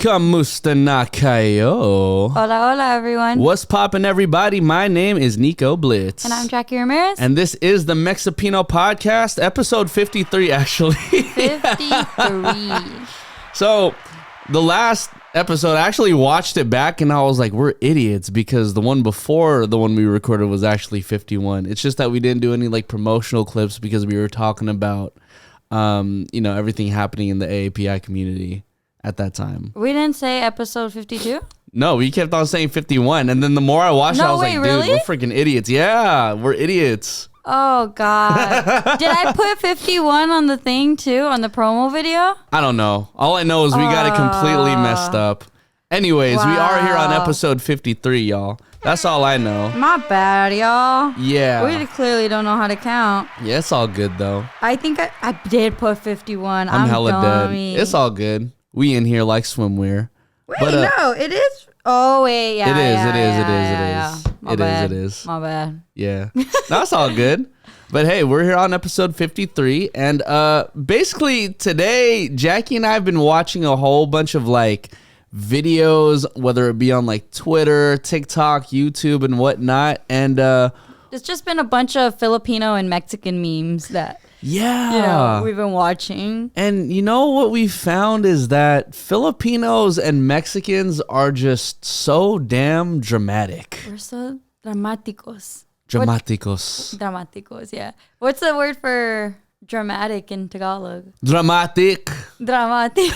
Kamusta na kayo? Hola, hola, everyone. What's poppin', everybody? My name is Nico Blitz. And I'm Jackie Ramirez. And this is the Mexipino podcast, episode 53, actually. 53. So, the last episode, I actually watched it back and I was like, we're idiots because the one before the one we recorded was actually 51. It's just that we didn't do any like promotional clips because we were talking about, everything happening in the AAPI community at that time. We didn't say episode 52? No, we kept on saying 51. And then the more I watched it, I was like, dude, really? we're freaking idiots. Yeah, we're idiots. Oh, God. Did I put 51 on the thing, too, on the promo video? I don't know. All I know is we got it completely messed up. Anyways, we are here on episode 53, y'all. That's all I know. My bad, y'all. Yeah. We clearly don't know how to count. Yeah, it's all good, though. I think I did put 51. I'm hella dummy. dead. It's all good. We in here like swimwear. Wait, But, no, it is. Oh, wait, yeah. It is. My bad. Yeah. That's all good. But hey, we're here on episode 53. And basically today, Jackie and I have been watching a whole bunch of like videos, whether it be on like Twitter, TikTok, YouTube, and whatnot. And it's just been a bunch of Filipino and Mexican memes that we've been watching. And you know what we found is that Filipinos and Mexicans are just so damn dramatic. We're so dramaticos. Dramaticos, yeah. What's the word for dramatic in Tagalog? Dramatic. Dramatic.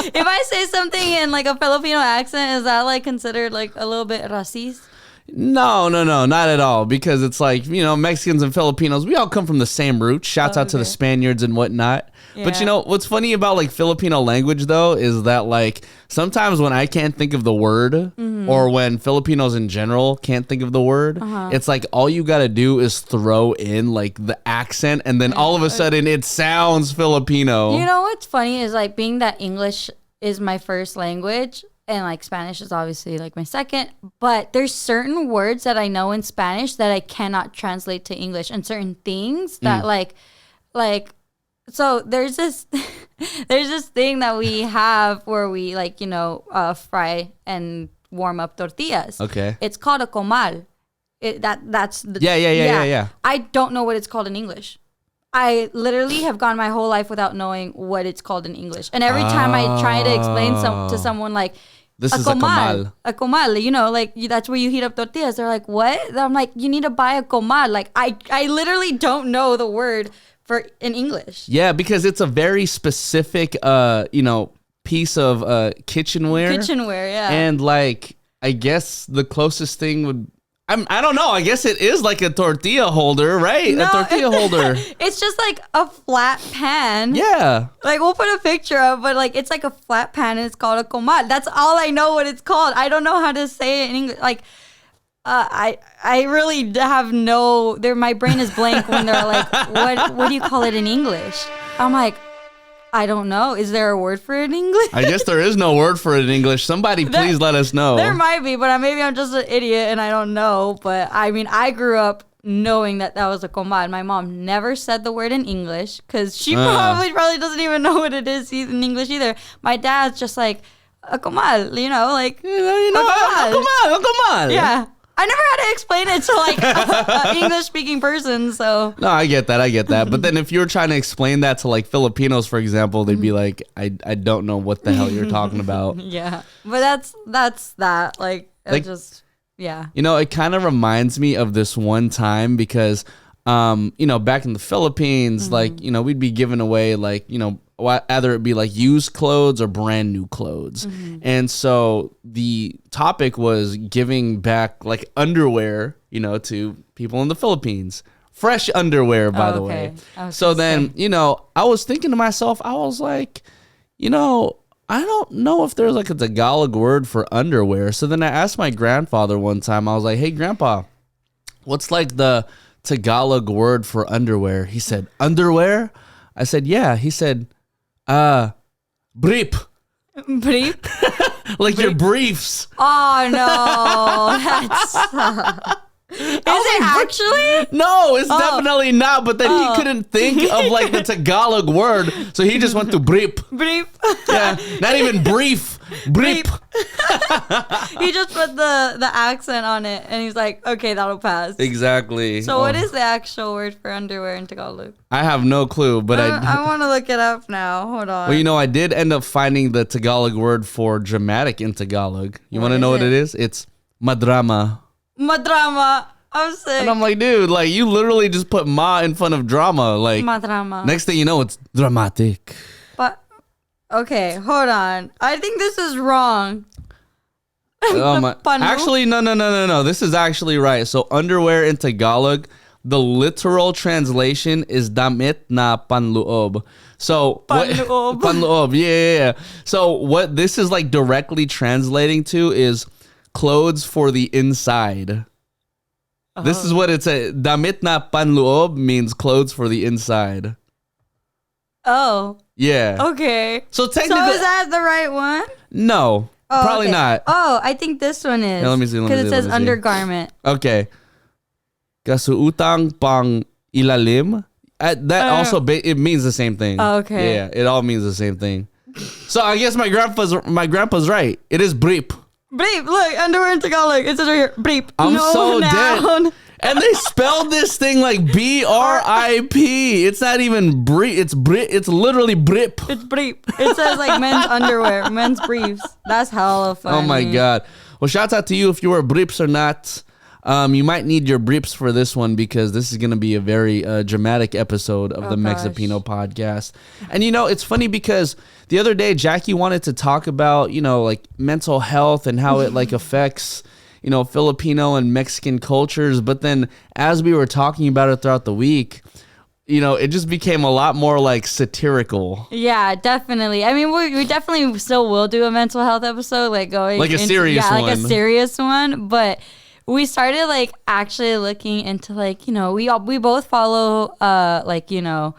If I say something in like a Filipino accent, is that like considered like a little bit racist? No, not at all. Because it's like, Mexicans and Filipinos, we all come from the same root. Shouts out to the Spaniards and whatnot. Yeah. But what's funny about like Filipino language though is that like sometimes when I can't think of the word or when Filipinos in general can't think of the word, it's like all you got to do is throw in like the accent and then all of a sudden it sounds Filipino. You know what's funny is like being that English is my first language. And like Spanish is obviously like my second, but there's certain words that I know in Spanish that I cannot translate to English, and certain things that like, so there's this thing that we have where we like, fry and warm up tortillas. Okay. It's called a comal. That's the Yeah. I don't know what it's called in English. I literally have gone my whole life without knowing what it's called in English. And every time I try to explain to someone like, this is a comal. A comal, like that's where you heat up tortillas. They're like, what? I'm like, you need to buy a comal. Like I literally don't know the word for in English. Yeah, because it's a very specific, piece of kitchenware. Kitchenware, yeah. And like, I guess the closest thing would... I don't know. I guess it is like a tortilla holder, right? No, a tortilla holder. It's just like a flat pan. Yeah. Like we'll put a picture of, but like it's like a flat pan and it's called a comal. That's all I know what it's called. I don't know how to say it in English. Like, I really have no. My brain is blank when they're like, what do you call it in English? I'm like, I don't know. Is there a word for it in English? I guess there is no word for it in English. Somebody please let us know. There might be, but maybe I'm just an idiot and I don't know. But I mean, I grew up knowing that was a comal. My mom never said the word in English because she probably doesn't even know what it is in English either. My dad's just like, a comal, like, a comal. Yeah. I never had to explain it to like an English speaking person, so. No, I get that. But then if you're trying to explain that to like Filipinos, for example, they'd be like, I don't know what the hell you're talking about. Yeah. But that's that. Like just, yeah. It kind of reminds me of this one time because, back in the Philippines, like, we'd be giving away like, either it be like used clothes or brand new clothes. And so the topic was giving back like underwear, to people in the Philippines. Fresh underwear, by the way. So then, I was thinking to myself, I was like, I don't know if there's like a Tagalog word for underwear. So then I asked my grandfather one time, I was like, hey, Grandpa, what's like the Tagalog word for underwear? He said, underwear? I said, yeah. He said, brief. Brief? Like your briefs. Oh no, that's it actually? No, it's definitely not. But then he couldn't think of like the Tagalog word, so he just went to brief. Brief. Yeah, not even brief. Brief. He just put the accent on it, and he's like, okay, that'll pass. Exactly. So what is the actual word for underwear in Tagalog? I have no clue, but I want to look it up now. Hold on. Well, you know, I did end up finding the Tagalog word for dramatic in Tagalog. You want to know what it is? It's madrama. Madrama. I'm sick. And I'm like, dude, like you literally just put ma in front of drama. Like madrama. Next thing you know, it's dramatic. But okay, hold on. I think this is wrong. Actually, no. This is actually right. So underwear in Tagalog, the literal translation is damit na panloob. So panloob. Panloob, yeah. So what this is like directly translating to is clothes for the inside. This is what it's a damit na panloob means clothes for the inside. Oh. Yeah. Okay. So technically, is that the right one? No. Probably not. Oh, I think this one is. Yeah, let me see. Because it says undergarment. Okay. Kasuutang pang ilalim. That also it means the same thing. Oh, okay. Yeah, it all means the same thing. So I guess my grandpa's right. It is brief. Brief. Look, underwear in Tagalog. It says right here. Brief. I'm so dead. And they spelled this thing like BRIP. It's not even brief. It's literally brip. It's brief. It says like men's underwear, men's briefs. That's hella funny. Oh my god. Well, shouts out to you if you wear briefs or not. You might need your briefs for this one because this is going to be a very dramatic episode of the Mexipino podcast. And you know, it's funny because the other day Jackie wanted to talk about, you know, like mental health and how it like affects, you know, Filipino and Mexican cultures. But then as we were talking about it throughout the week, you know, it just became a lot more like satirical. Yeah, definitely. I mean, we definitely still will do a mental health episode, like going like a serious one. like a serious one. But we started like actually looking into like, you know, we both follow like, you know,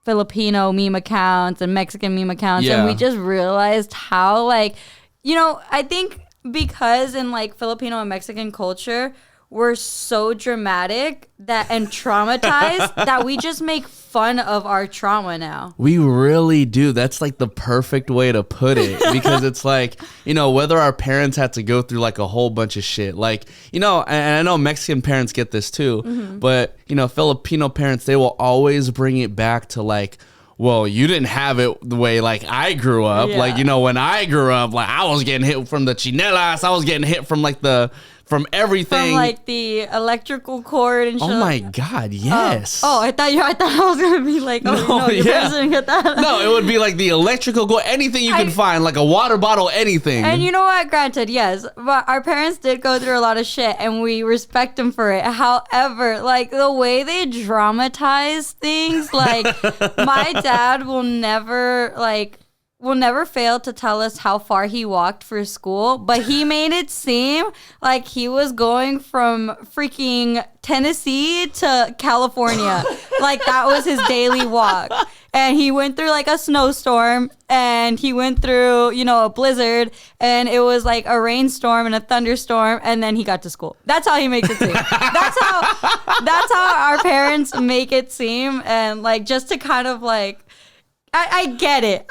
Filipino meme accounts and Mexican meme accounts, and we just realized how like, you know, I think because in like Filipino and Mexican culture, we're so dramatic and traumatized that we just make fun of our trauma now. We really do. That's like the perfect way to put it, because it's like, you know, whether our parents had to go through like a whole bunch of shit, like, you know, and I know Mexican parents get this too, but, you know, Filipino parents, they will always bring it back to like, well, you didn't have it the way like I grew up. Yeah. Like, you know, when I grew up, like I was getting hit from the chinelas. I was getting hit from like from everything. From like the electrical cord and shit. Oh my God, yes. I thought I was going to be like, your parents didn't get that. No, it would be like the electrical cord, anything you can find, like a water bottle, anything. And you know what? Granted, yes, but our parents did go through a lot of shit and we respect them for it. However, like the way they dramatize things, like my dad will never fail to tell us how far he walked for school, but he made it seem like he was going from freaking Tennessee to California. Like that was his daily walk. And he went through like a snowstorm, and he went through, you know, a blizzard, and it was like a rainstorm and a thunderstorm, and then he got to school. That's how he makes it seem. That's how our parents make it seem. And like, just to kind of like, I get it,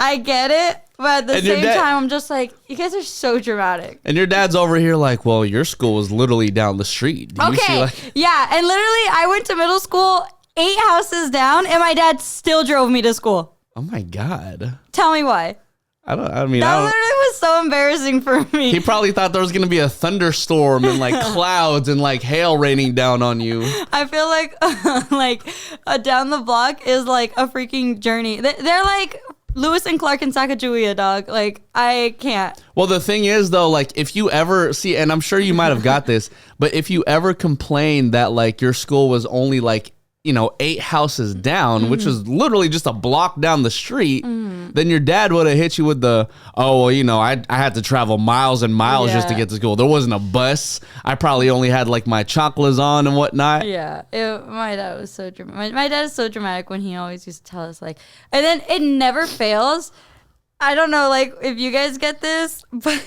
but at the same time, I'm just like, you guys are so dramatic. And your dad's over here like, well, your school was literally down the street. Yeah, and literally, I went to middle school 8 houses down, and my dad still drove me to school. Oh my God. Tell me why. That literally was so embarrassing for me. He probably thought there was going to be a thunderstorm and like clouds and like hail raining down on you. I feel like down the block is like a freaking journey. They're like Lewis and Clark and Sacagawea, dog. Like, I can't. Well, the thing is, though, like, if you ever see, and I'm sure you might have got this, but if you ever complain that like your school was only like, you know, 8 houses down, which was literally just a block down the street, then your dad would have hit you with the, oh, well, you know, I had to travel miles and miles just to get to school. There wasn't a bus. I probably only had like my chocolates on and whatnot. Yeah, my dad was so dramatic. My dad is so dramatic when he always used to tell us like, and then it never fails. I don't know, like, if you guys get this, but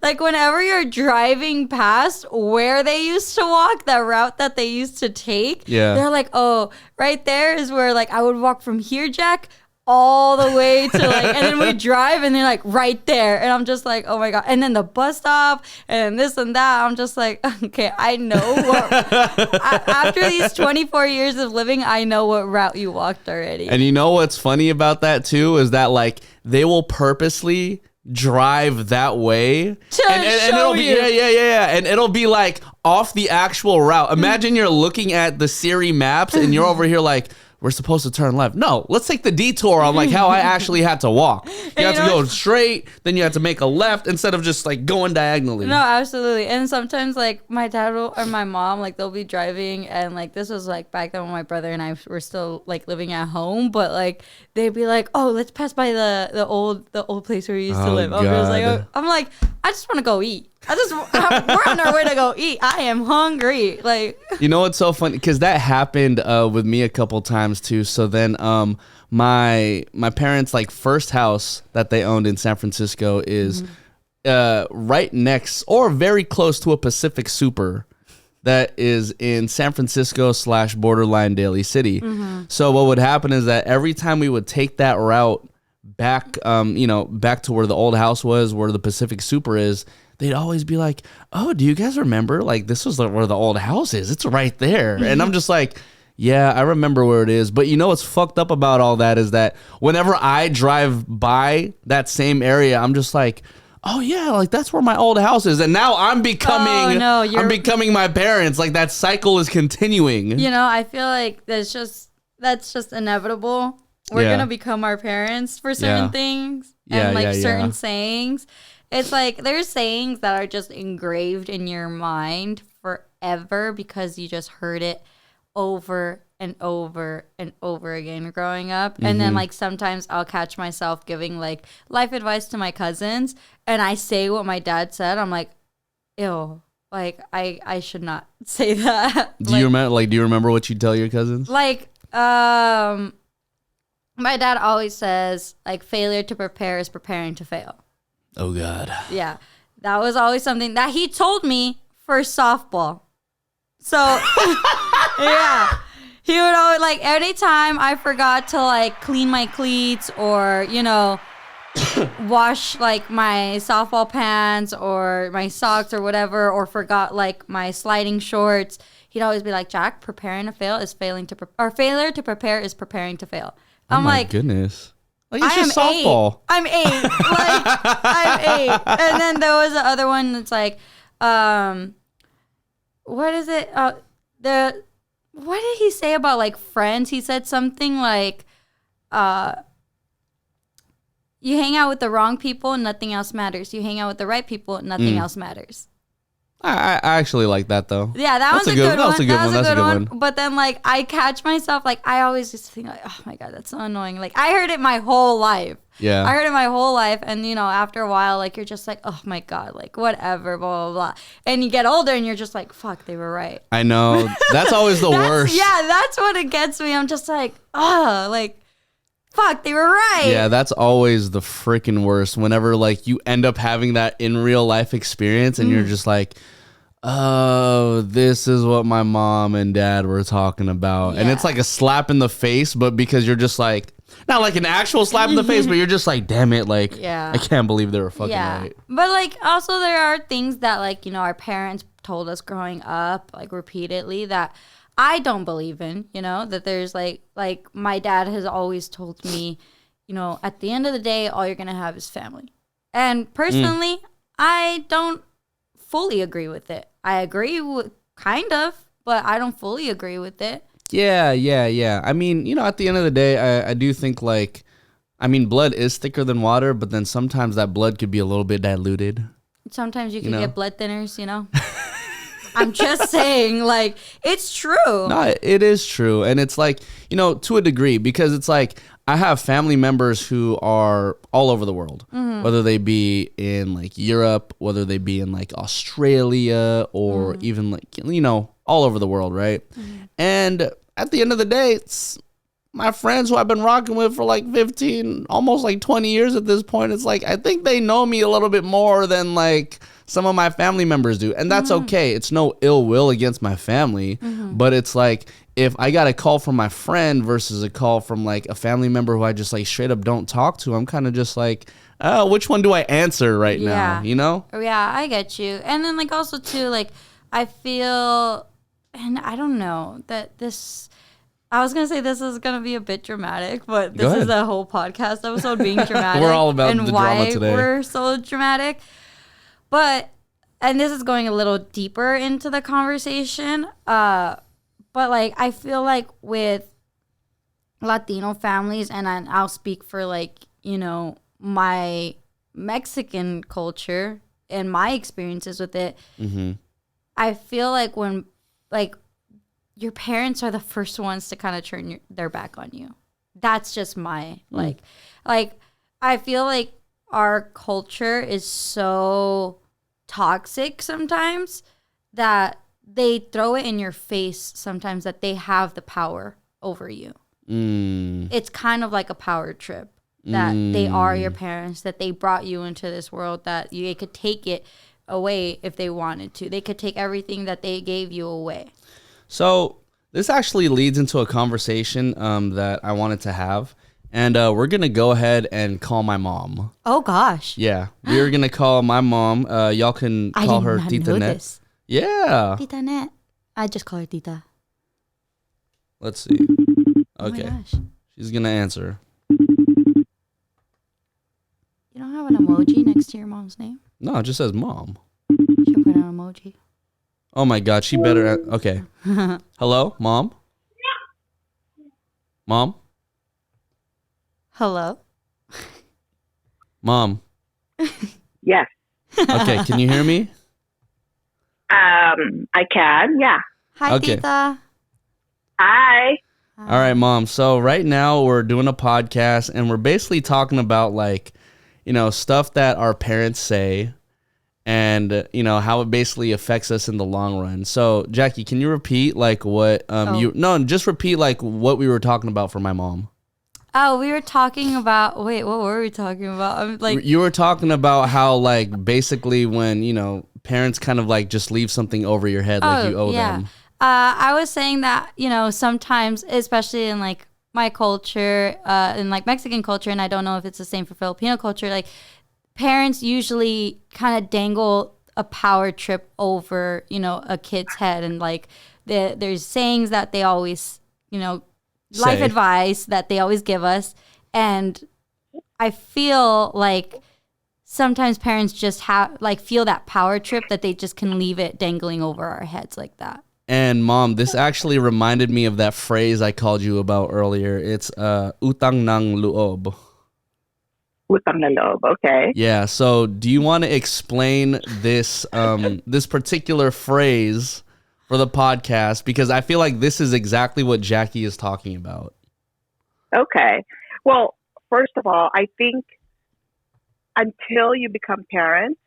Like whenever you're driving past where they used to walk, that route that they used to take, they're like, oh, right there is where like I would walk from here, Jack, all the way to like, and then we drive and they're like right there. And I'm just like, oh my God. And then the bus stop and this and that. I'm just like, okay, I know what, after these 24 years of living, I know what route you walked already. And you know what's funny about that too is that like they will purposely drive that way and it'll be and it'll be like off the actual route. Imagine you're looking at the Siri maps and you're over here like, we're supposed to turn left. No, let's take the detour on like how I actually had to walk. You have to go straight, then you have to make a left instead of just like going diagonally. No, absolutely. And sometimes like my dad or my mom, like they'll be driving and like this was like back then when my brother and I were still like living at home, but like they'd be like, oh, let's pass by the old place where we used to live. I'm like, I just want to go eat. We're on our way to go eat. I am hungry. Like, you know what's so funny? Because that happened with me a couple times too. So then my parents' like first house that they owned in San Francisco is right next or very close to a Pacific Super that is in San Francisco / borderline Daly City. So what would happen is that every time we would take that route back, back to where the old house was, where the Pacific Super is, they'd always be like, oh, do you guys remember? Like, this was where the old house is. It's right there. And I'm just like, yeah, I remember where it is. But you know what's fucked up about all that is that whenever I drive by that same area, I'm just like, oh, yeah, like that's where my old house is. And now I'm becoming I'm becoming my parents. Like that cycle is continuing. You know, I feel like that's just inevitable. We're going to become our parents for certain things and like certain sayings. It's like there's sayings that are just engraved in your mind forever because you just heard it over and over and over again growing up. And then like sometimes I'll catch myself giving like life advice to my cousins and I say what my dad said. I'm like, ew, like I should not say that. Do you remember what you tell your cousins? Like, my dad always says like failure to prepare is preparing to fail. Oh, God. Yeah. That was always something that he told me for softball. So, yeah. He would always, like, anytime I forgot to, like, clean my cleats or, wash, like, my softball pants or my socks or whatever, or forgot, like, my sliding shorts, he'd always be like, Jack, preparing to fail is failing to prepare, or failure to prepare is preparing to fail. I'm like, goodness. Like it's just softball. I'm 8. Like, I'm 8. And then there was the other one that's like, what is it? What did he say about like friends? He said something like, you hang out with the wrong people, nothing else matters. You hang out with the right people, nothing else matters. I actually like that though. Yeah, that's a good one. That's a good one. But then like I catch myself like I always just think like, oh my God, that's so annoying. Like I heard it my whole life. Yeah. I heard it my whole life, and after a while, like you're just like, oh my God, like whatever, blah blah blah. And you get older, and you're just like, fuck, they were right. I know. That's always the worst. Yeah, that's what it gets me. I'm just like, like, fuck, they were right. Yeah, that's always the freaking worst. Whenever like you end up having that in real life experience, and you're just like, oh, this is what my mom and dad were talking about. Yeah. And it's like a slap in the face, but because you're just like, not like an actual slap in the face, but you're just like, damn it, like, I can't believe they were fucking right. But like, also there are things that like, our parents told us growing up, like repeatedly, that I don't believe in, that there's like my dad has always told me, at the end of the day, all you're going to have is family. And personally, I don't fully agree with it. I agree with kind of, but I don't fully agree with it. Yeah. I mean, at the end of the day, I do think like, I mean, blood is thicker than water, but then sometimes that blood could be a little bit diluted. Sometimes you can get blood thinners, I'm just saying, like, it's true. No, it is true. And it's like, to a degree, because it's like, I have family members who are all over the world, whether they be in like Europe, whether they be in like Australia, or even like, all over the world, right? And at the end of the day, my friends who I've been rocking with for like 15, almost like 20 years at this point, it's like I think they know me a little bit more than like some of my family members do. And that's okay. It's no ill will against my family, but it's like if I got a call from my friend versus a call from like a family member who I just like straight up don't talk to, I'm kind of just like, oh, which one do I answer right now? You know? Yeah, I get you. And then like also too, like I feel, and I don't know that this, I was going to say this is going to be a bit dramatic, but this is a whole podcast episode being dramatic. We're all about and the why drama today. We're so dramatic. But, and this is going a little deeper into the conversation, but like I feel like with Latino families, and I'll speak for like, you know, my Mexican culture and my experiences with it, I feel like when like your parents are the first ones to kind of turn their back on you. That's just my like I feel like our culture is so toxic sometimes that they throw it in your face sometimes that they have the power over you. It's kind of like a power trip that they are your parents, that they brought you into this world, that they could take it away if they wanted to. They could take everything that they gave you away. So this actually leads into a conversation that I wanted to have. And we're going to go ahead and call my mom. Oh, gosh. Yeah. We're going to call my mom. Y'all can call her Tita Net. This. Yeah. Tita Net. I just call her Tita. Let's see. Okay. Oh my gosh. She's going to answer. You don't have an emoji next to your mom's name? No, it just says mom. You should put an emoji. Oh my God, she better. Okay. Hello, mom? Mom? Hello? Mom? Yes. Okay, can you hear me? I can, yeah. Hi, Okay. Tita. Hi. All right, mom. So right now we're doing a podcast and we're basically talking about like, you know, stuff that our parents say and, you know, how it basically affects us in the long run. So, Jackie, can you repeat like what just repeat like what we were talking about for my mom. Oh, we were talking about, wait, what were we talking about? I'm like, you were talking about how like basically when, you know, parents kind of like just leave something over your head like you owe them. I was saying that, you know, sometimes, especially in like my culture, in like Mexican culture, and I don't know if it's the same for Filipino culture, like parents usually kind of dangle a power trip over, you know, a kid's head. And like there's sayings that they always, you know, life advice that they always give us. And I feel like sometimes parents just feel that power trip that they just can leave it dangling over our heads like that. And mom, this actually reminded me of that phrase I called you about earlier. It's Utang Na Loob. Utang Na Loob, okay. Yeah, so do you want to explain this this particular phrase for the podcast? Because I feel like this is exactly what Jackie is talking about. Okay. Well, first of all, I think until you become parents,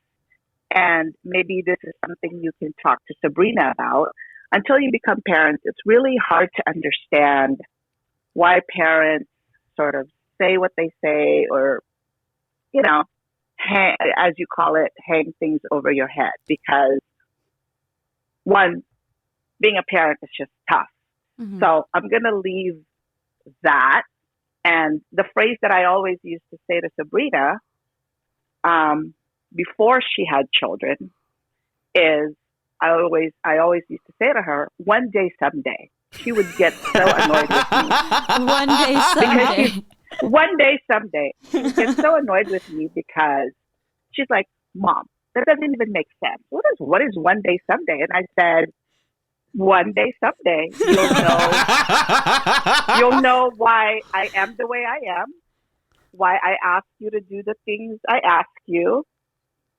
and maybe this is something you can talk to Sabrina about, until you become parents, it's really hard to understand why parents sort of say what they say or, you know, as you call it, hang things over your head. Because, one, being a parent is just tough. Mm-hmm. So I'm going to leave that. And the phrase that I always used to say to Sabrina before she had children is, I always used to say to her, one day, someday. She would get so annoyed with me. One day, someday. One day, someday. She would get so annoyed with me because she's like, Mom, that doesn't even make sense. What is one day, someday? And I said, one day, someday, you'll know why I am the way I am, why I ask you to do the things I ask you,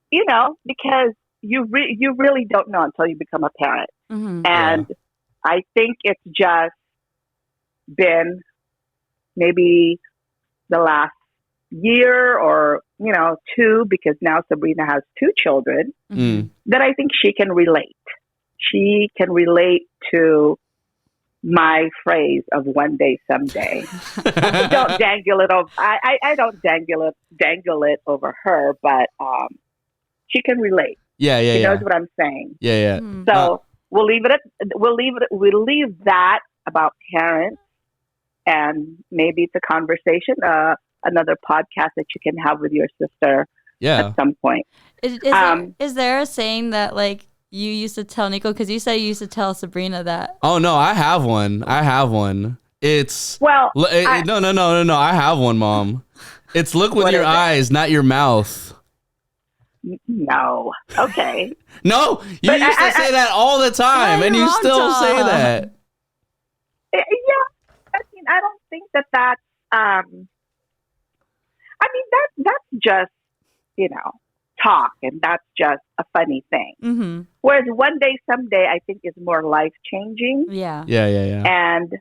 you know, because you really don't know until you become a parent. Mm-hmm. And I think it's just been maybe the last year or, you know, two, because now Sabrina has two children, that I think she can relate. She can relate to my phrase of one day, someday. Don't dangle it over. I don't dangle it over her, but she can relate. Yeah, She knows what I'm saying. Yeah. So we'll leave that about parents, and maybe it's a conversation, another podcast that you can have with your sister at some point. Is there a saying that like you used to tell Nico? Because you said you used to tell Sabrina that. Oh no, I have one. It's no. I have one, Mom. It's look with your eyes, not your mouth. No. Okay. No, you used to say that all the time, and you still say that. Yeah, I mean, I don't think that's. I mean, that's just talk, and that's just a funny thing. Mm-hmm. Whereas one day, someday, I think is more life changing. Yeah. And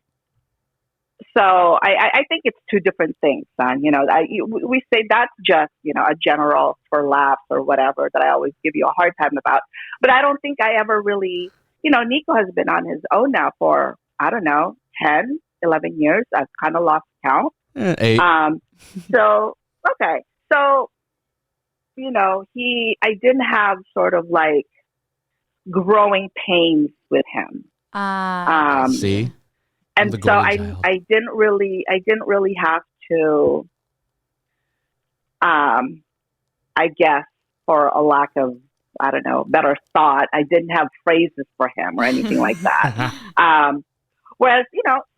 so I think it's two different things, son. We say that's just a general for laughs or whatever that I always give you a hard time about. But I don't think I ever really, Nico has been on his own now for, I don't know, 10, 11 years. I've kind of lost count. 8. So, okay. So, I didn't have sort of like growing pains with him. See? And so I didn't really have to, I guess, for a lack of, I don't know, better thought, I didn't have phrases for him or anything like that. Whereas,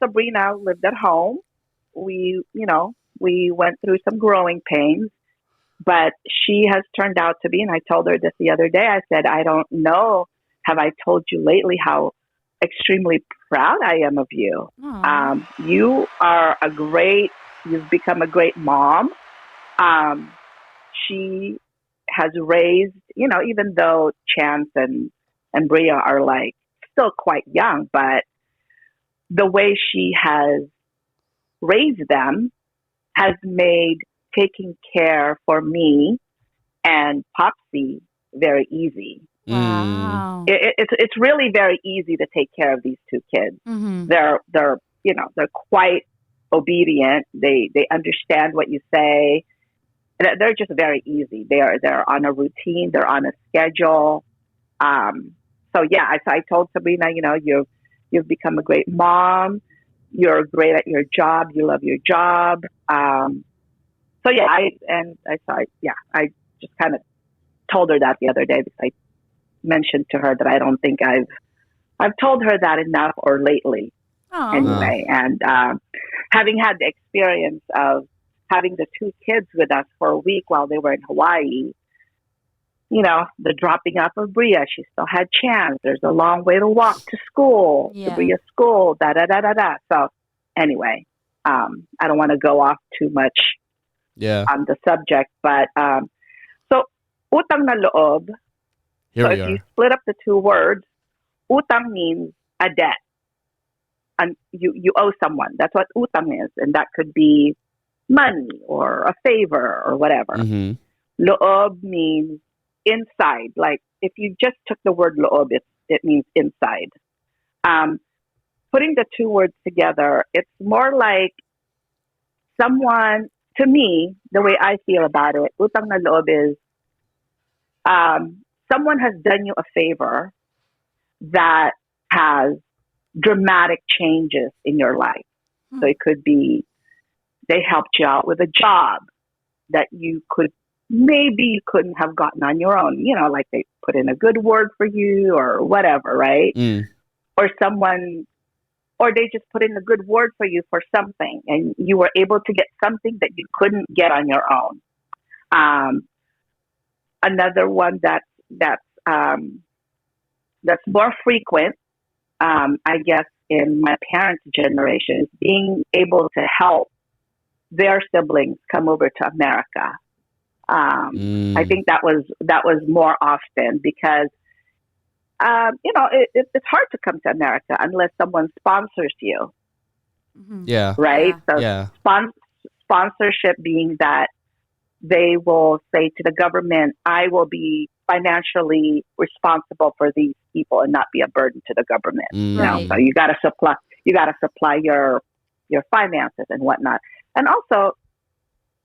Sabrina lived at home. We went through some growing pains, but she has turned out to be, and I told her this the other day, I said, I don't know, have I told you lately how extremely proud I am of you. You've become a great mom. She has raised, even though Chance and Bria are like still quite young, but the way she has raised them has made taking care for me and Popsy very easy. Wow. It's really very easy to take care of these two kids. Mm-hmm. They're quite obedient. They understand what you say. They're just very easy. They're on a routine. They're on a schedule. So yeah, I told Sabrina, you've become a great mom. You're great at your job. You love your job. So yeah, I just kind of told her that the other day because I mentioned to her that I don't think I've told her that enough or lately. Aww. Anyway. And having had the experience of having the two kids with us for a week while they were in Hawaii, the dropping off of Bria, she still had Chance. There's a long way to walk to school, to Bria's school, da-da-da-da-da. So anyway, I don't want to go off too much on the subject, but so Utang Na Loob. So if you split up the two words, utang means a debt. And you owe someone. That's what utang is. And that could be money or a favor or whatever. Mm-hmm. Loob means inside. Like if you just took the word loob, it means inside. Putting the two words together, it's more like someone, to me, the way I feel about it, utang na loob is someone has done you a favor that has dramatic changes in your life. So it could be they helped you out with a job that you couldn't have gotten on your own. Like they put in a good word for you or whatever, right? Or they just put in a good word for you for something and you were able to get something that you couldn't get on your own. Another one that's more frequent, I guess, in my parents' generation, is being able to help their siblings come over to America. I think that was more often because, it's hard to come to America unless someone sponsors you. Mm-hmm. Yeah. Right? Yeah. So sponsorship being that they will say to the government, I will be financially responsible for these people and not be a burden to the government. Right. So you got to supply your finances and whatnot. And also,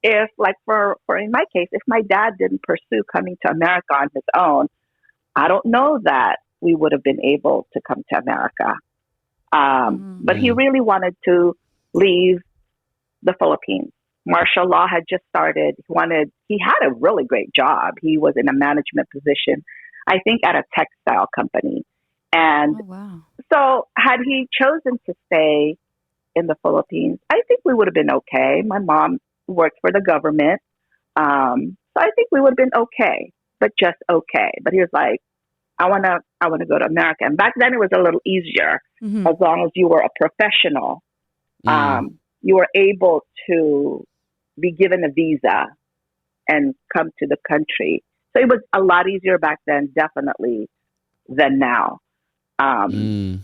if like for in my case, if my dad didn't pursue coming to America on his own, I don't know that we would have been able to come to America. But he really wanted to leave the Philippines. Martial law had just started. He had a really great job. He was in a management position, I think, at a textile company. And so had he chosen to stay in the Philippines, I think we would have been okay. My mom worked for the government. So I think we would have been okay, but just okay. But he was like, I want to go to America. And back then it was a little easier. As long as you were a professional, you were able to be given a visa and come to the country. So it was a lot easier back then, definitely, than now. And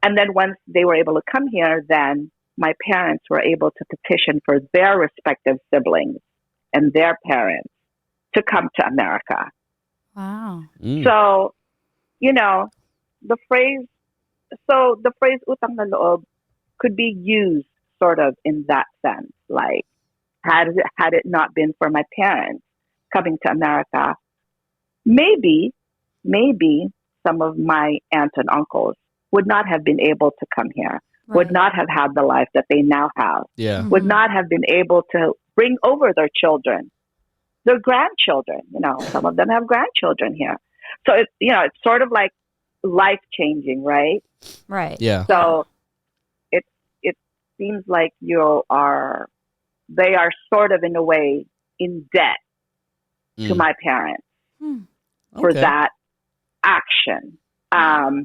then once they were able to come here, then my parents were able to petition for their respective siblings and their parents to come to America. Wow. So, the phrase Utang Na Loob could be used sort of in that sense. Like, had it not been for my parents coming to America, maybe some of my aunts and uncles would not have been able to come here, would not have had the life that they now have, would not have been able to bring over their children, their grandchildren. Some of them have grandchildren here. So it's sort of like life changing, right? Right. Yeah. So it seems like they are sort of in a way in debt to my parents for that action. I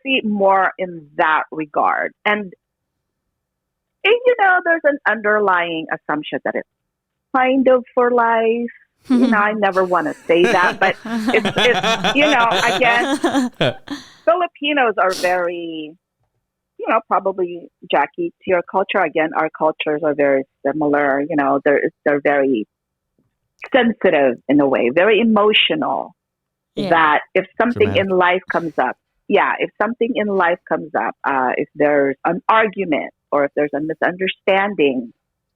see it more in that regard. And, there's an underlying assumption that it's kind of for life. I never want to say that, but it's again, Filipinos are very, probably, Jackie, to your culture, again, our cultures are very similar. They're very sensitive in a way, very emotional. That if something in life comes up, if there's an argument or if there's a misunderstanding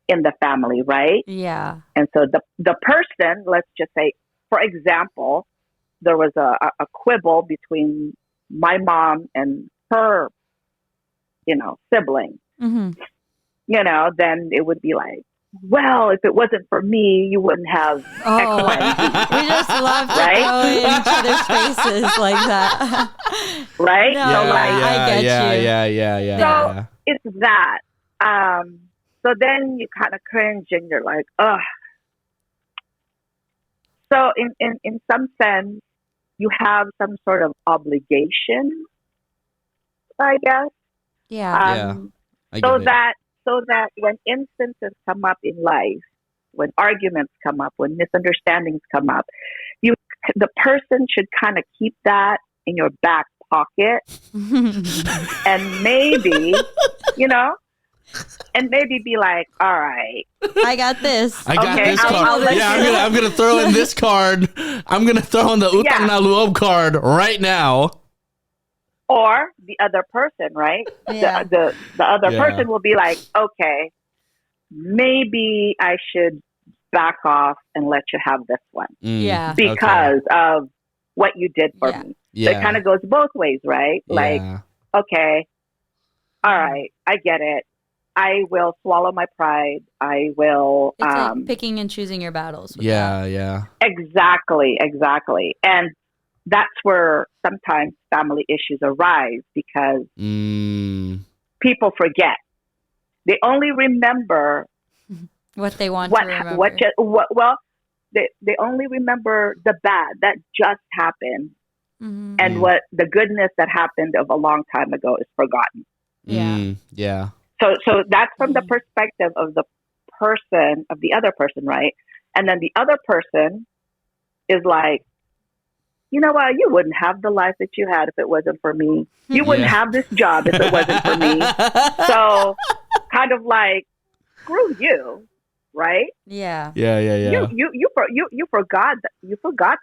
in the family, right? Yeah. And so the person, let's just say, for example, there was a quibble between my mom and her, sibling. Then it would be like, well, if it wasn't for me, you wouldn't have X, Y, and Z. We just love to go in each other's faces like that. Right? No, I get you. Yeah. So it's that. So then you kind of cringe and you're like, ugh. So in some sense, you have some sort of obligation, I guess. Yeah. So that when instances come up in life, when arguments come up, when misunderstandings come up, the person should kind of keep that in your back pocket and maybe, and maybe be like, all right, I got this. I got this card. I'm gonna throw in this card. I'm gonna throw in the Utang Na Loob card right now. Or the other person, right? Yeah. The other person will be like, okay, maybe I should back off and let you have this one. Yeah. Because of what you did for me. Yeah. So it kind of goes both ways, right? Yeah. Like, okay, all right, I get it. I will swallow my pride. I will. It's like picking and choosing your battles. Yeah. Exactly. And that's where sometimes family issues arise because people forget. They only remember what they want to remember. They only remember the bad that just happened, and what the goodness that happened of a long time ago is forgotten. Yeah. So that's from the perspective of the other person, right? And then the other person is like, you know what? You wouldn't have the life that you had if it wasn't for me. You wouldn't have this job if it wasn't for me. So kind of like, screw you, right? Yeah. Yeah. You forgot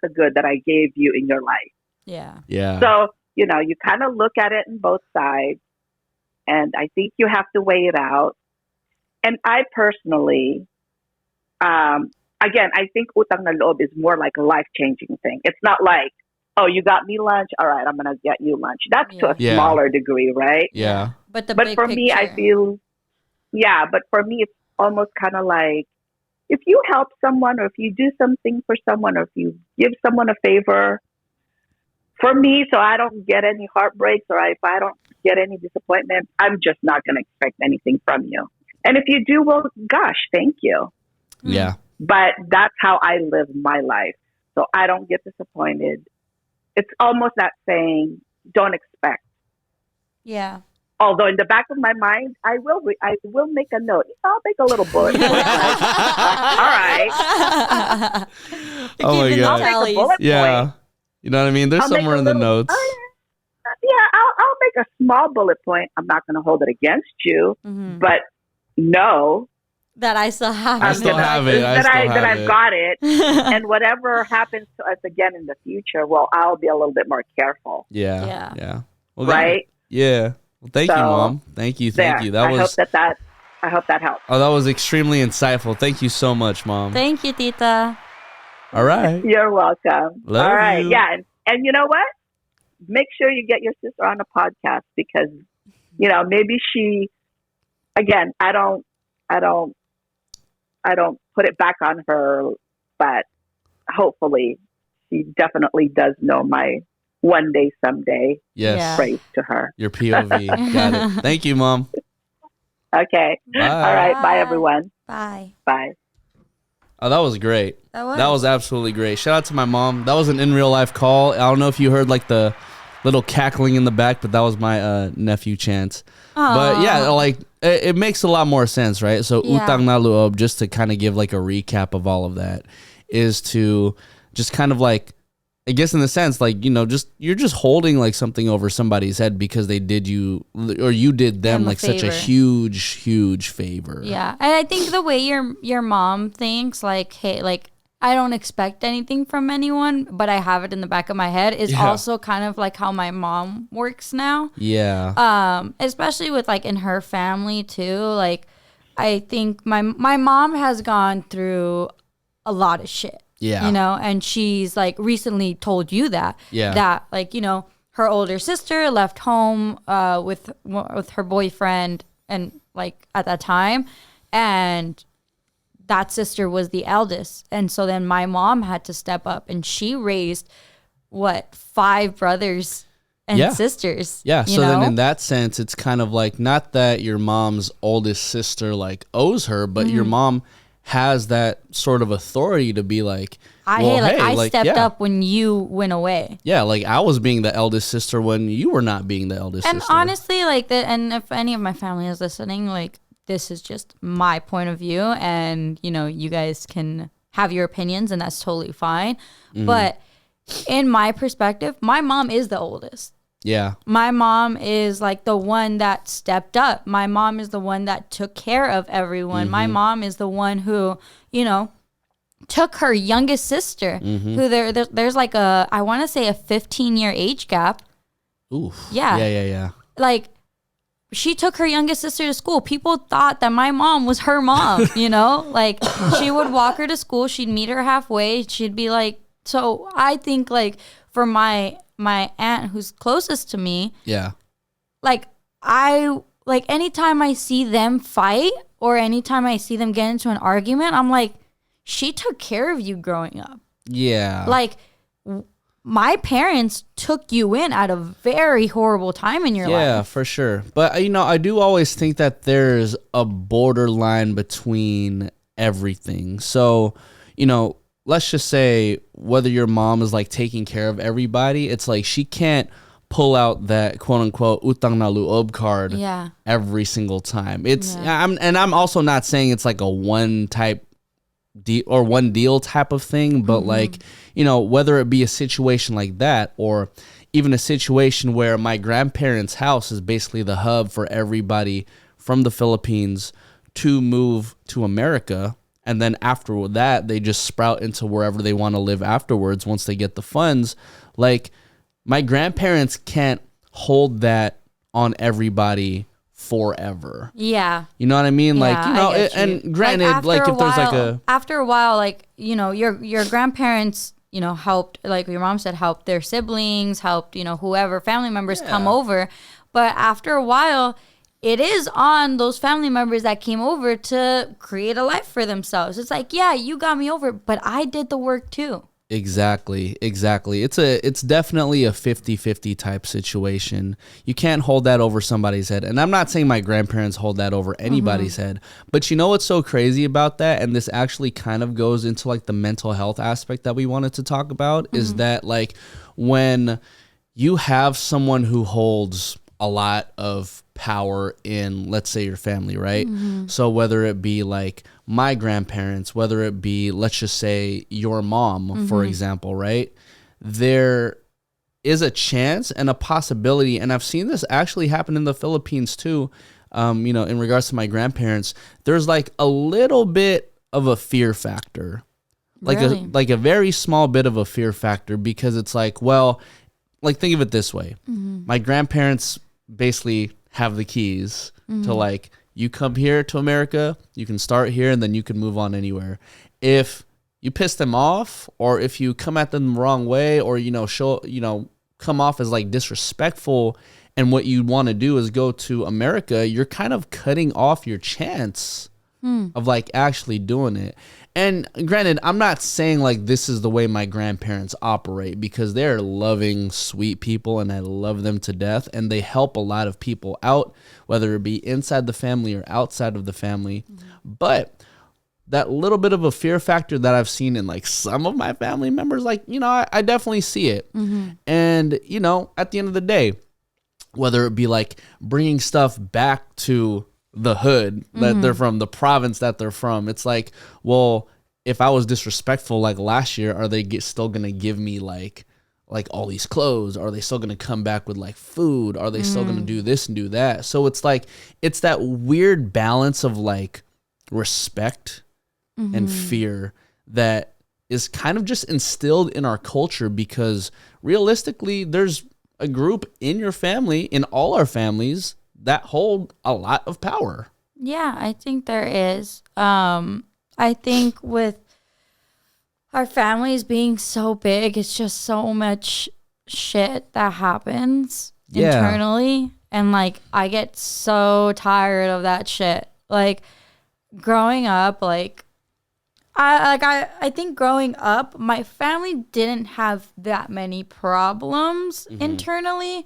the good that I gave you in your life. Yeah. Yeah. So, you kind of look at it in both sides, and I think you have to weigh it out. And I personally, again, I think Utang Na Loob is more like a life-changing thing. It's not like, oh, you got me lunch, all right, I'm going to get you lunch. That's to a smaller degree, right? Yeah. But for me, I feel, but for me, it's almost kind of like, if you help someone, or if you do something for someone, or if you give someone a favor, for me, so I don't get any heartbreaks, or if I don't get any disappointment, I'm just not going to expect anything from you. And if you do, well, gosh, thank you. Yeah. But that's how I live my life. So I don't get disappointed. It's almost that saying, don't expect. Yeah. Although in the back of my mind, I will make a note. I'll make a little bullet point. All right. Oh my God. I'll make a bullet Yeah. point. You know what I mean? There's somewhere in the notes. I'll make a small bullet point. I'm not going to hold it against you, but know that I still have I still have it. That I've got it. And whatever happens to us again in the future, well, I'll be a little bit more careful. Yeah. Well, right? Yeah. Well, thank you, Mom. Thank you. That I hope that helps. Oh, that was extremely insightful. Thank you so much, Mom. Thank you, Tita. All right. You're welcome. Love All right. you. Yeah. And you know what? Make sure you get your sister on the podcast, because, maybe she, again, I don't put it back on her, but hopefully she definitely does know my one day, someday. Yes. Praise to her. Your POV. Got it. Thank you, Mom. Okay. Bye. All right. Bye, everyone. Bye. Bye. Oh, that was great. That was absolutely great. Shout out to my mom. That was an in real life call. I don't know if you heard like the little cackling in the back, but that was my nephew Chance. Aww. But yeah, like it makes a lot more sense, right? So Utang Na Loob, just to kind of give like a recap of all of that, is to just kind of like, I guess in the sense like, you're just holding like something over somebody's head because they did you, or you did them like such a huge favor. Yeah. And I think the way your mom thinks, like, hey, like, I don't expect anything from anyone, but I have it in the back of my head, is also kind of like how my mom works now. Yeah. Especially with like in her family too. Like, I think my mom has gone through a lot of shit. Yeah. And she's like recently told you that. Yeah. That like, her older sister left home with her boyfriend, and like at that time, and that sister was the eldest. And so then my mom had to step up, and she raised 5 brothers and sisters. Yeah. So then in that sense, it's kind of like, not that your mom's oldest sister like owes her, but your mom has that sort of authority to be like, I stepped up when you went away. Yeah, like I was being the eldest sister when you were not being the eldest sister. And honestly, like and if any of my family is listening, like, this is just my point of view, and you guys can have your opinions, and that's totally fine. But in my perspective, my mom is the oldest. Yeah. My mom is like the one that stepped up. My mom is the one that took care of everyone. My mom is the one who, took her youngest sister, who there's like I want to say a 15-year age gap. Oof. Yeah. Yeah. Like, she took her youngest sister to school. People thought that my mom was her mom, Like, she would walk her to school. She'd meet her halfway. She'd be like, so I think, like, for my aunt who's closest to me, like, anytime I see them fight, or anytime I see them get into an argument, I'm like, she took care of you growing up. Yeah. Like, my parents took you in at a very horrible time in your life. Yeah, for sure. But, I do always think that there's a borderline between everything. So, let's just say whether your mom is like taking care of everybody, it's like she can't pull out that quote unquote Utang Na Loob card every single time. It's I'm also not saying it's like a one deal type of thing, but like, whether it be a situation like that, or even a situation where my grandparents' house is basically the hub for everybody from the Philippines to move to America. And then after that, they just sprout into wherever they want to live afterwards once they get the funds. Like, my grandparents can't hold that on everybody forever. Yeah. You know what I mean? Yeah, like, you know, and granted, like if there's like a... After a while, like, you know, your grandparents, you know, helped, like your mom said, helped their siblings, helped, you know, whoever, family members come over. But after a while, it is on those family members that came over to create a life for themselves. It's like, yeah, you got me over, but I did the work too. Exactly. It's definitely a 50-50 type situation. You can't hold that over somebody's head. And I'm not saying my grandparents hold that over anybody's head, but you know what's so crazy about that? And this actually kind of goes into like the mental health aspect that we wanted to talk about is that like when you have someone who holds a lot of power in, let's say, your family, right? So whether it be like my grandparents, whether it be, let's just say, your mom, for example, right? There is a chance and a possibility, and I've seen this actually happen in the Philippines too, you know, in regards to my grandparents, there's like a little bit of a fear factor. Like a very small bit of a fear factor, because it's like, well, like think of it this way. My grandparents basically have the keys to like, you come here to America, you can start here and then you can move on anywhere. If you piss them off, or if you come at them the wrong way, or, you know, come off as like disrespectful, and what you want to do is go to America, you're kind of cutting off your chance of like actually doing it. And granted, I'm not saying like this is the way my grandparents operate, because they're loving, sweet people and I love them to death, and they help a lot of people out, whether it be inside the family or outside of the family. But that little bit of a fear factor that I've seen in like some of my family members, like, you know, I definitely see it. And, you know, at the end of the day, whether it be like bringing stuff back to the hood that they're from, the province that they're from, it's like, well, if I was disrespectful like last year, are they still gonna give me like all these clothes? Are they still gonna come back with like food? Are they still gonna do this and do that? So it's like, it's that weird balance of like respect and fear that is kind of just instilled in our culture, because realistically there's a group in your family, in all our families, that hold a lot of power. Yeah, I think there is. I think with our families being so big, it's just so much shit that happens internally. And like, I get so tired of that shit. Like growing up, like I think growing up, my family didn't have that many problems internally.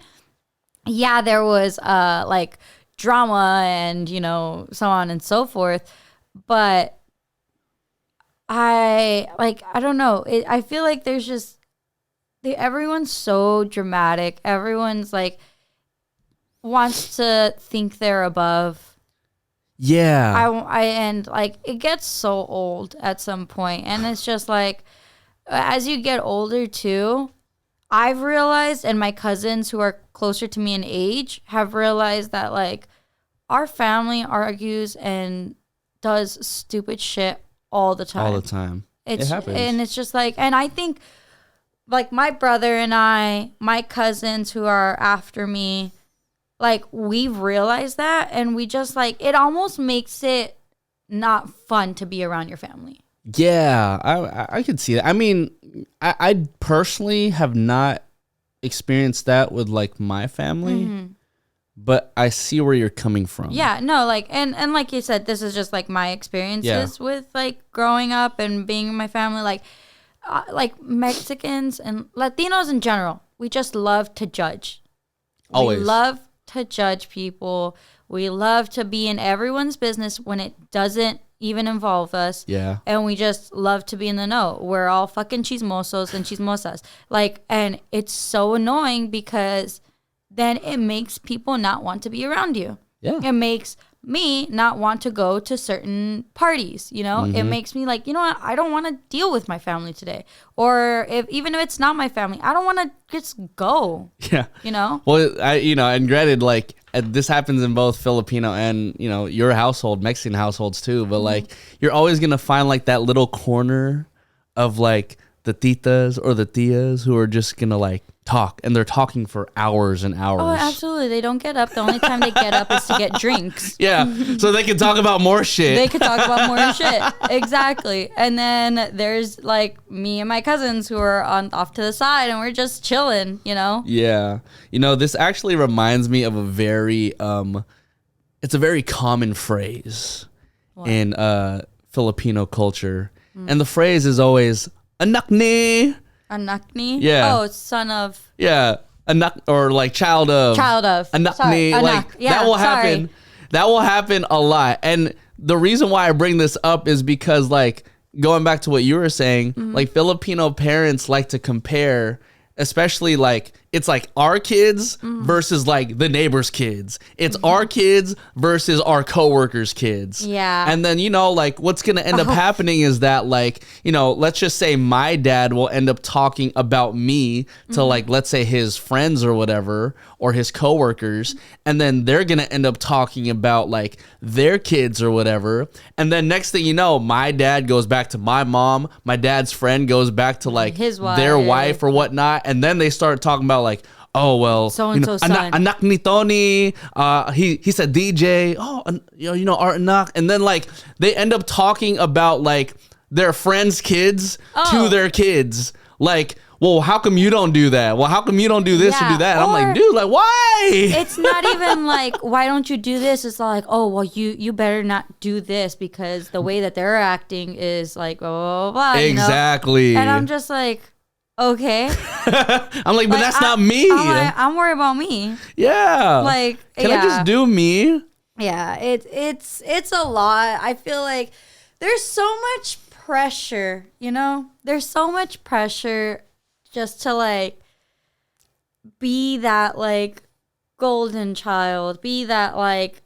Yeah, there was like drama and, you know, so on and so forth. But I don't know. I feel like there's just, everyone's so dramatic. Everyone's like wants to think they're above. Yeah. And like it gets so old at some point, and it's just like as you get older too, I've realized, and my cousins who are closer to me in age have realized, that like our family argues and does stupid shit all the time. All the time. It happens. And it's just like, and I think like my brother and I, my cousins who are after me, like we've realized that, and we just like, it almost makes it not fun to be around your family. Yeah, I could see that. I mean, I personally have not experienced that with like my family, but I see where you're coming from. Yeah, no, like, and like you said, this is just like my experiences with like growing up and being in my family. Like Mexicans and Latinos in general, we just love to judge. Always. We love to judge people. We love to be in everyone's business when it doesn't even involve us. Yeah. And we just love to be in the know. We're all fucking chismosos and chismosas. Like, and it's so annoying because then it makes people not want to be around you. Yeah. It makes me not want to go to certain parties, you know? It makes me like, you know what? I don't want to deal with my family today. Or even if it's not my family, I don't want to just go. Yeah. You know? Well, and granted, like, this happens in both Filipino and, your household, Mexican households too. But like, you're always going to find like that little corner of like the titas or the tias who are just going to like talk, and they're talking for hours and hours. Oh, absolutely. They don't get up. The only time they get up is to get drinks. Yeah. So they can talk about more shit. They could talk about more shit. Exactly. And then there's like me and my cousins who are off to the side, and we're just chilling, you know? Yeah. This actually reminds me of a very it's a very common phrase in Filipino culture. And the phrase is always anak ni. Anak ni? Yeah. Oh, son of. Yeah. Anak, or like child of. Child of. Anak Sorry, ni. anak. Like Yeah, that will happen. That will happen a lot. And the reason why I bring this up is because like going back to what you were saying, like Filipino parents like to compare, especially like it's like our kids versus like the neighbor's kids. It's our kids versus our coworkers' kids. Yeah. And then, like what's going to end up happening is that like, let's just say my dad will end up talking about me to like, let's say his friends or whatever, or his coworkers. And then they're going to end up talking about like their kids or whatever. And then next thing you know, my dad goes back to my mom. My dad's friend goes back to like his wife. Their wife or whatnot. And then they start talking about like, oh well, so-and-so son. Anak ni Tony, he said DJ. Oh, our anak, and then like they end up talking about like their friends' kids to their kids. Like, well, how come you don't do that? Well, how come you don't do this and do that? And I'm like, dude, like why? It's not even like why don't you do this? It's like, oh well, you better not do this because the way that they're acting is like blah blah blah. Exactly. And I'm just like, okay. I'm like, but that's not me. I'm worried about me. Yeah. Like, can I just do me? Yeah, it's a lot. I feel like there's so much pressure, There's so much pressure just to like be that like golden child, be that like,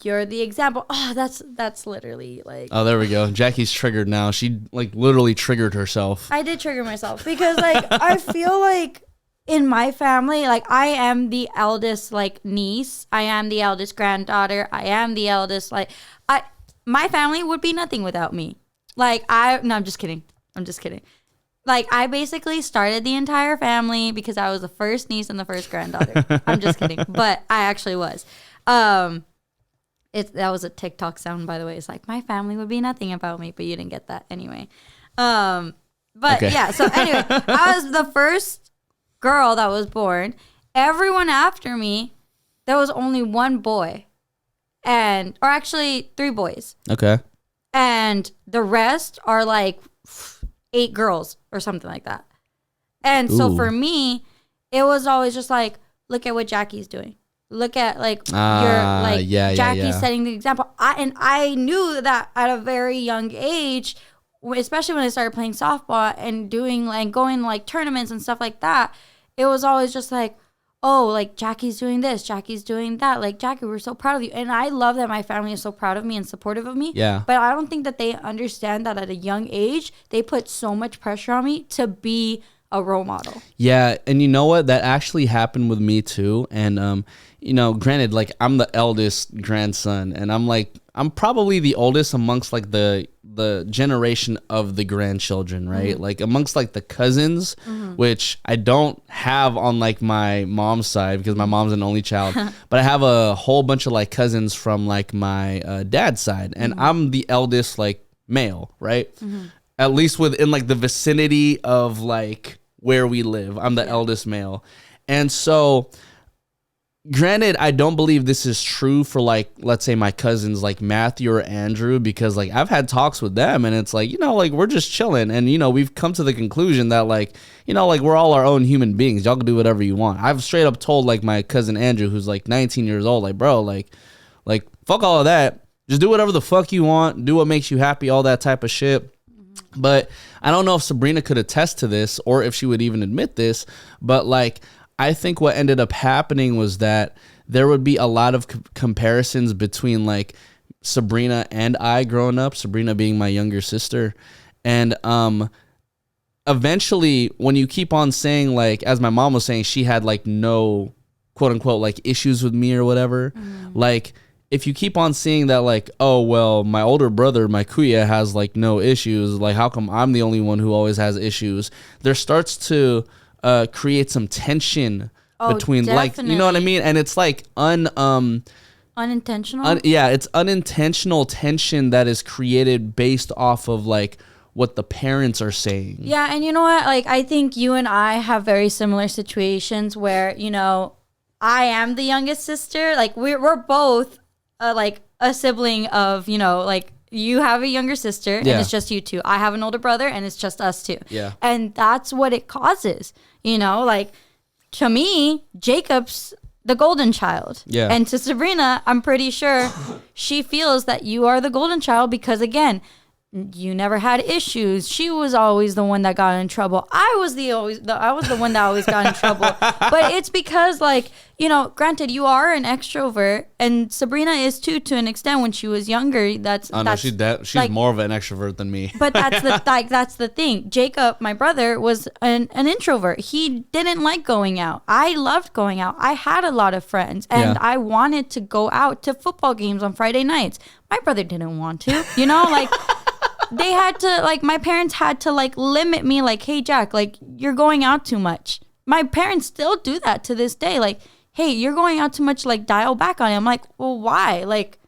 you're the example. Oh, that's literally like. Oh, there we go. Jackie's triggered now. She like literally triggered herself. I did trigger myself because like I feel like in my family, like I am the eldest like niece. I am the eldest granddaughter. I am the eldest like my family would be nothing without me. Like I'm just kidding. Like I basically started the entire family because I was the first niece and the first granddaughter. I'm just kidding, but I actually was. That was a TikTok sound, by the way. It's like, my family would be nothing about me, but you didn't get that anyway. But okay. Yeah, so anyway, I was the first girl that was born. Everyone after me, there was only one boy. Or actually 3 boys. Okay. And the rest are like 8 girls or something like that. And so for me, it was always just like, look at what Jackie's doing. Look at like Jackie's setting the example. I knew that at a very young age, especially when I started playing softball and doing like going like tournaments and stuff like that. It was always just like, oh, like Jackie's doing this, Jackie's doing that. Like, Jackie, we're so proud of you. And I love that my family is so proud of me and supportive of me. Yeah. But I don't think that they understand that at a young age, they put so much pressure on me to be a role model. Yeah. And you know what? That actually happened with me too. And, granted, like I'm the eldest grandson and I'm probably the oldest amongst like the generation of the grandchildren, right? Mm-hmm. Like amongst like the cousins, which I don't have on like my mom's side because my mom's an only child, but I have a whole bunch of like cousins from like my dad's side, and I'm the eldest like male, right? At least within like the vicinity of like where we live, I'm the eldest male. And so granted, I don't believe this is true for like, let's say my cousins like Matthew or Andrew, because like I've had talks with them and it's like, like we're just chilling. And, we've come to the conclusion that like, like we're all our own human beings. Y'all can do whatever you want. I've straight up told like my cousin Andrew, who's like 19 years old, like, bro, like fuck all of that. Just do whatever the fuck you want. Do what makes you happy, all that type of shit. But I don't know if Sabrina could attest to this or if she would even admit this, but like, I think what ended up happening was that there would be a lot of comparisons between like Sabrina and I growing up, Sabrina being my younger sister. And eventually when you keep on saying, like, as my mom was saying, she had like no quote unquote like issues with me or whatever. Like, if you keep on seeing that, like, oh, well, my older brother, my kuya, has like no issues, like, how come I'm the only one who always has issues? There starts to create some tension between, definitely. Like, you know what I mean? And it's like unintentional. Yeah, it's unintentional tension that is created based off of like what the parents are saying. Yeah, and you know what? Like, I think you and I have very similar situations where, you know, I am the youngest sister. Like, we're both like a sibling of, you know, like, you have a younger sister and it's just you two. I have an older brother and it's just us two. Yeah. And that's what it causes. You know, like, to me, Jacob's the golden child. Yeah. And to Sabrina, I'm pretty sure she feels that you are the golden child because, again, you never had issues. She was always the one that got in trouble. I was the one that always got in trouble. But it's because, like, you know, granted, you are an extrovert, and Sabrina is too, to an extent. When she was younger, she's like, more of an extrovert than me. But that's the thing. Jacob, my brother, was an introvert. He didn't like going out. I loved going out. I had a lot of friends, and I wanted to go out to football games on Friday nights. My brother didn't want to, you know, like. They had to, like, my parents had to, like, limit me, like, hey, Jack, like, you're going out too much. My parents still do that to this day. Like, hey, you're going out too much, like, dial back on it. I'm like, well, why? Like,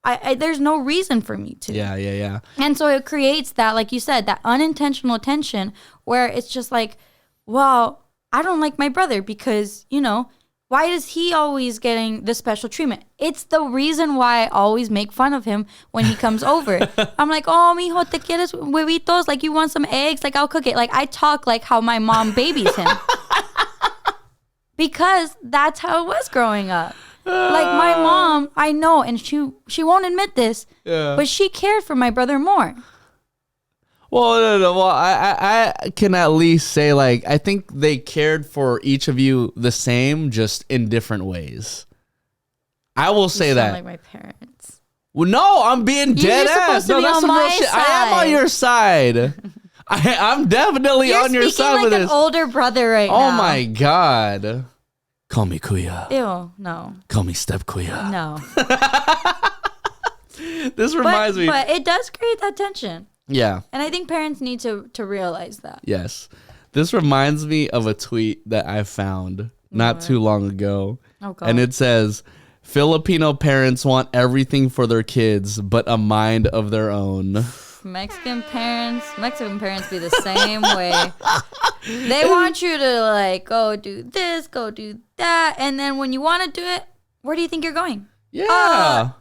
I there's no reason for me to. Yeah. And so it creates that, like you said, that unintentional tension where it's just like, well, I don't like my brother because, you know, why is he always getting the special treatment? It's the reason why I always make fun of him when he comes over. I'm like, oh, mijo, ¿te quieres huevitos? Like, you want some eggs? Like, I'll cook it. Like, I talk like how my mom babies him. Because that's how it was growing up. Like, my mom, I know, and she won't admit this, but she cared for my brother more. Well, no. Well, I can at least say, like, I think they cared for each of you the same, just in different ways. I will say that. Like my parents. Well, no, I'm being dead ass. No, that's some real shit. I am on your side. I'm definitely on your side like with this. You're speaking like an older brother right now. Oh my God. Call me kuya. Ew, no. Call me step kuya. No. This reminds me. But it does create that tension. Yeah. And I think parents need to realize that. Yes. This reminds me of a tweet that I found not too long ago. Oh, God. And it says, Filipino parents want everything for their kids, but a mind of their own. Mexican parents be the same way. They want you to, like, go do this, go do that. And then when you want to do it, where do you think you're going? Yeah.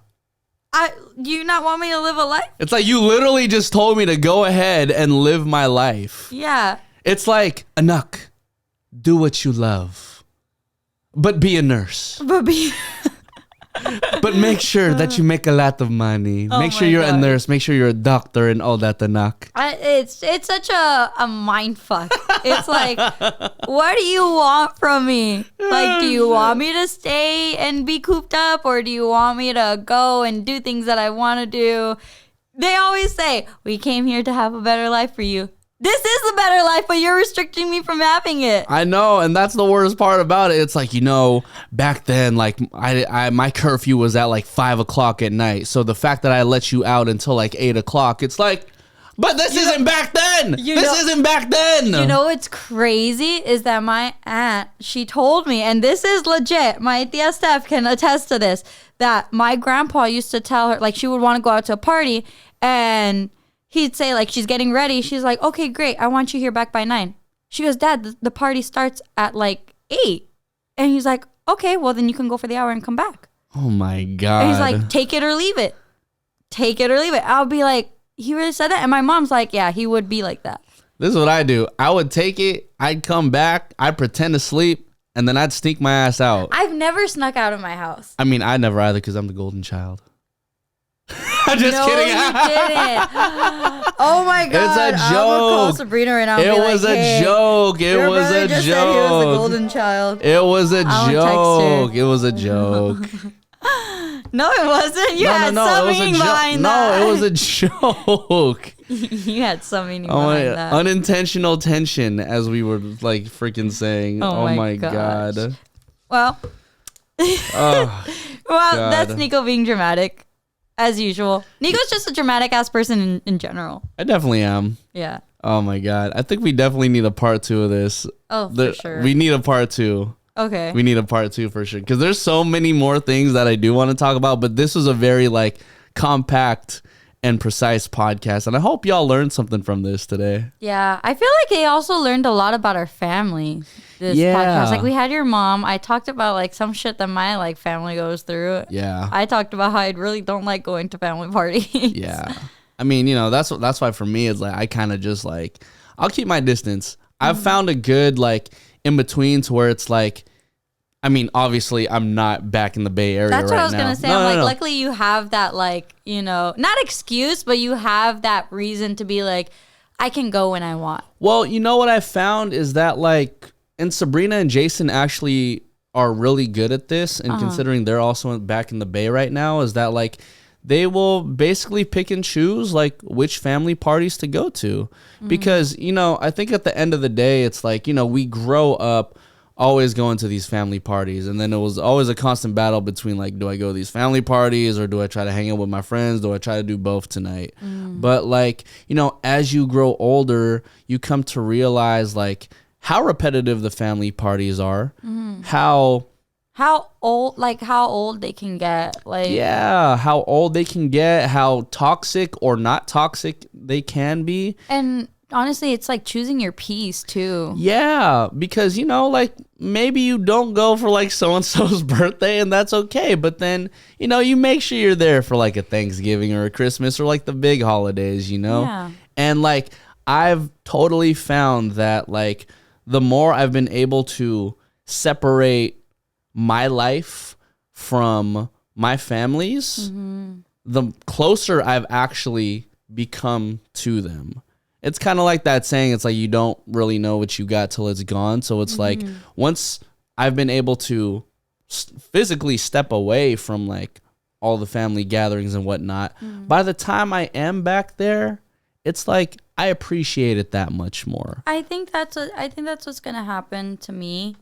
Do you not want me to live a life? It's like you literally just told me to go ahead and live my life. Yeah. It's like, Anak, do what you love, but be a nurse. But make sure that you make a lot of money. Make sure you're a nurse. Make sure you're a doctor and all that, Anak. It's such a mind fuck. It's like, what do you want from me? Like, do you want me to stay and be cooped up, or do you want me to go and do things that I want to do? They always say, we came here to have a better life for you. This is a better life, but you're restricting me from having it. I know, and that's the worst part about it. It's like, you know, back then, like, my curfew was at like 5 o'clock at night. So the fact that I let you out until like 8 o'clock, it's like, but this isn't back then. This isn't back then. You know what's crazy is that my aunt, she told me, and this is legit, my tia Steph can attest to this, that my grandpa used to tell her, like, she would want to go out to a party, and he'd say, like, she's getting ready. She's like, okay, great. I want you here back by 9. She goes, Dad, the party starts at like 8. And he's like, okay, well, then you can go for the hour and come back. Oh, my God. And he's like, take it or leave it. Take it or leave it. I'll be like, he really said that? And my mom's like, yeah, he would be like that. This is what I do. I would take it. I'd come back. I'd pretend to sleep. And then I'd sneak my ass out. I've never snuck out of my house. I mean, I never either because I'm the golden child. I'm just kidding. You didn't. Oh my god! It's a I'm gonna call joke. Sabrina right now. It was a joke. It Your was brother a just said he was the joke. golden child. It was a I'll joke. text her. It was a joke. No, it wasn't. You had some meaning behind that. No, it was a joke. You had some meaning behind that. Unintentional tension, as we were like freaking saying. Oh my god. Well, Oh, well, God. that's Nico being dramatic, as usual. Nico's just a dramatic ass person in general. I definitely am. Yeah. Oh my god. I think we definitely need a part 2 of this. Oh, for sure. We need a part 2. Okay. We need a part 2 for sure. Because there's so many more things that I do want to talk about, but this was a very like compact and precise podcast. And I hope y'all learned something from this today. Yeah. I feel like they also learned a lot about our family. This podcast. Like we had your mom. I talked about like some shit that my like family goes through. Yeah. I talked about how I really don't like going to family parties. Yeah. I mean, you know, that's why for me it's like I kind of just like I'll keep my distance. I've found a good like in between to where it's like, I mean, obviously I'm not back in the Bay Area That's right what I was now. gonna say. I'm like, luckily you have that like, you know, not excuse, but you have that reason to be like, I can go when I want. Well, you know what I found is that like, and Sabrina and Jason actually are really good at this, and considering they're also back in the Bay right now, is that like they will basically pick and choose like which family parties to go to. Because, you know, I think at the end of the day, it's like, you know, we grow up always going to these family parties, and then it was always a constant battle between like, do I go to these family parties or do I try to hang out with my friends? Do I try to do both tonight? But like, you know, as you grow older, you come to realize like how repetitive the family parties are, how old they can get, like how old they can get, how toxic or not toxic they can be. And honestly, it's like choosing your piece too. Yeah, because, you know, like maybe you don't go for like so-and-so's birthday and that's okay. But then, you know, you make sure you're there for like a Thanksgiving or a Christmas or like the big holidays, you know? Yeah. And like, I've totally found that like the more I've been able to separate my life from my family's, the closer I've actually become to them. It's kind of like that saying, it's like you don't really know what you got till it's gone. So it's like once I've been able to physically step away from like all the family gatherings and whatnot, by the time I am back there, it's like I appreciate it that much more. I think that's what's gonna happen to me,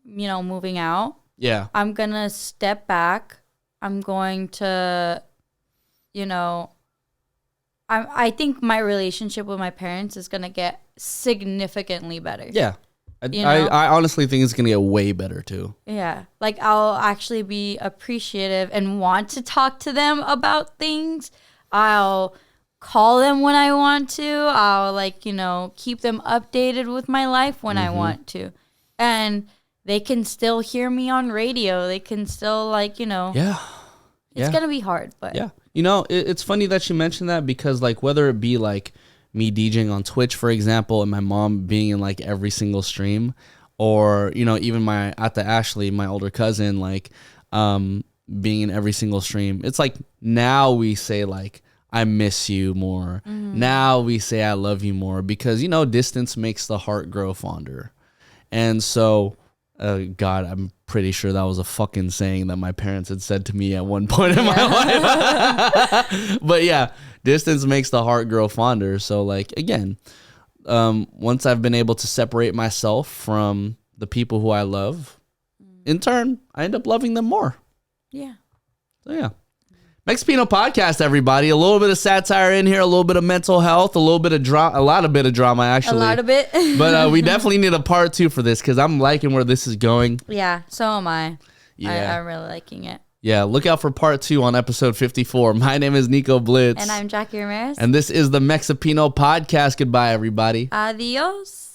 you know, moving out. Yeah. I'm gonna step back. I'm going to, you know, I think my relationship with my parents is gonna get significantly better. Yeah. You know? I honestly think it's going to get way better too. Yeah. Like I'll actually be appreciative and want to talk to them about things. I'll call them when I want to. I'll like, you know, keep them updated with my life when I want to. And they can still hear me on radio. They can still like, you know. Yeah. It's going to be hard, but. Yeah. You know, it's funny that you mentioned that because like whether it be like me DJing on Twitch, for example, and my mom being in like every single stream, or, you know, even my Ashley, my older cousin, like being in every single stream. It's like now we say like, I miss you more. Now we say I love you more because, you know, distance makes the heart grow fonder. And so, God, I'm pretty sure that was a fucking saying that my parents had said to me at one point in my life. But yeah, distance makes the heart grow fonder. So like, again, once I've been able to separate myself from the people who I love, in turn, I end up loving them more. Yeah. So yeah. Mexipino podcast, everybody. A little bit of satire in here, a little bit of mental health, a lot of drama, actually. A lot of it. But we definitely need a part 2 for this because I'm liking where this is going. Yeah, so am I. Yeah. I'm really liking it. Yeah, look out for part 2 on episode 54. My name is Nico Blitz. And I'm Jackie Ramirez. And this is the Mexipino podcast. Goodbye, everybody. Adios.